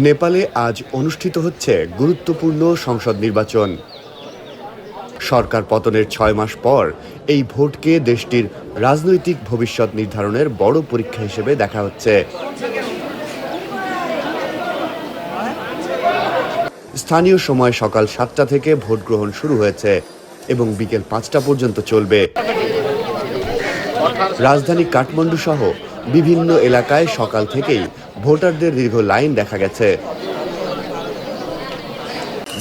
নেপালে আজ অনুষ্ঠিত হচ্ছে গুরুত্বপূর্ণ সংসদ নির্বাচন। সরকার পতনের ৬ মাস পর এই ভোটকে দেশটির রাজনৈতিক ভবিষ্যৎ নির্ধারণের বড় পরীক্ষা হিসেবে দেখা হচ্ছে। স্থানীয় সময় সকাল ৭টা থেকে ভোট গ্রহণ শুরু হয়েছে এবং বিকেল ৫টা পর্যন্ত চলবে। রাজধানী কাঠমান্ডু সহ বিভিন্ন এলাকায় সকাল থেকেই ভোটারদের দীর্ঘ লাইন দেখা গেছে।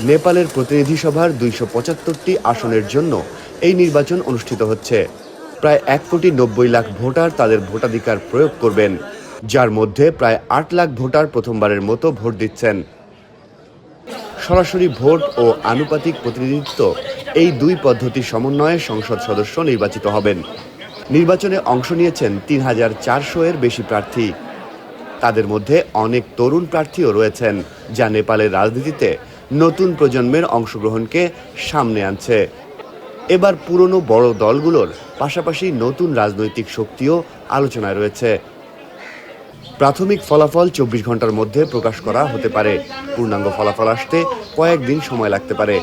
নেপালের প্রতিনিধি সভার ২৭৫টি আসনের জন্য এই নির্বাচন অনুষ্ঠিত হচ্ছে। প্রায় ১,৯০,০০,০০০ ভোটার তাদের ভোটাধিকার প্রয়োগ করবেন, যার মধ্যে প্রায় ৮ লাখ ভোটার প্রথমবারের মতো ভোট দিচ্ছেন। সরাসরি ভোট ও আনুপাতিক প্রতিনিধিত্ব এই দুই পদ্ধতির সমন্বয়ে সংসদ সদস্য নির্বাচিত হবেন। নির্বাচনে অংশ নিয়েছেন ৩,৪০০ এর বেশি প্রার্থী। তাদের মধ্যে অনেক তরুণ প্রার্থীও রয়েছেন, যা নেপালের রাজনীতিতে নতুন প্রজন্মের অংশগ্রহণকে সামনে আনছে। এবার পুরনো বড় দলগুলোর পাশাপাশি নতুন রাজনৈতিক শক্তিও আলোচনায় রয়েছে। প্রাথমিক ফলাফল ২৪ ঘন্টার মধ্যে প্রকাশ করা হতে পারে। পূর্ণাঙ্গ ফলাফল আসতে কয়েকদিন সময় লাগতে পারে।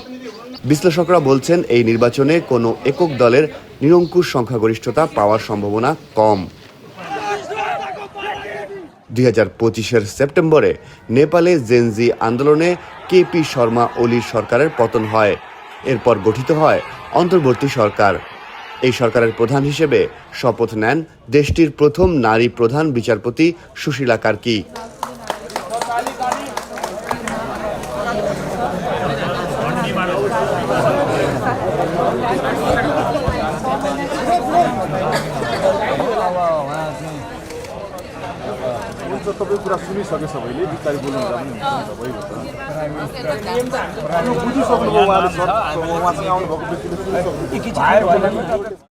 বিশ্লেষকরা বলছেন, এই নির্বাচনে কোনো একক দলের নিরঙ্কুশ সংখ্যাগরিষ্ঠতা পাওয়ার সম্ভাবনা কম। ২০২৫-এর সেপ্টেম্বরে নেপালে জেনজি আন্দোলনে কেপি শর্মা ওলির সরকারের পতন হয়। এরপর গঠিত হয় অন্তর্বর্তী সরকার। এই সরকারের প্রধান হিসেবে শপথ নেন দেশটির প্রথম নারী প্রধান বিচারপতি সুশীলা কার্কি। तपाईँ कुरा सुनिसके सबैले बिस्तारै बोल्नु हुँदा पनि भइगयो त बुझिसक्नुभयो उहाँले, उहाँसँग आउनुभएको व्यक्तिले सुनिसक्नु।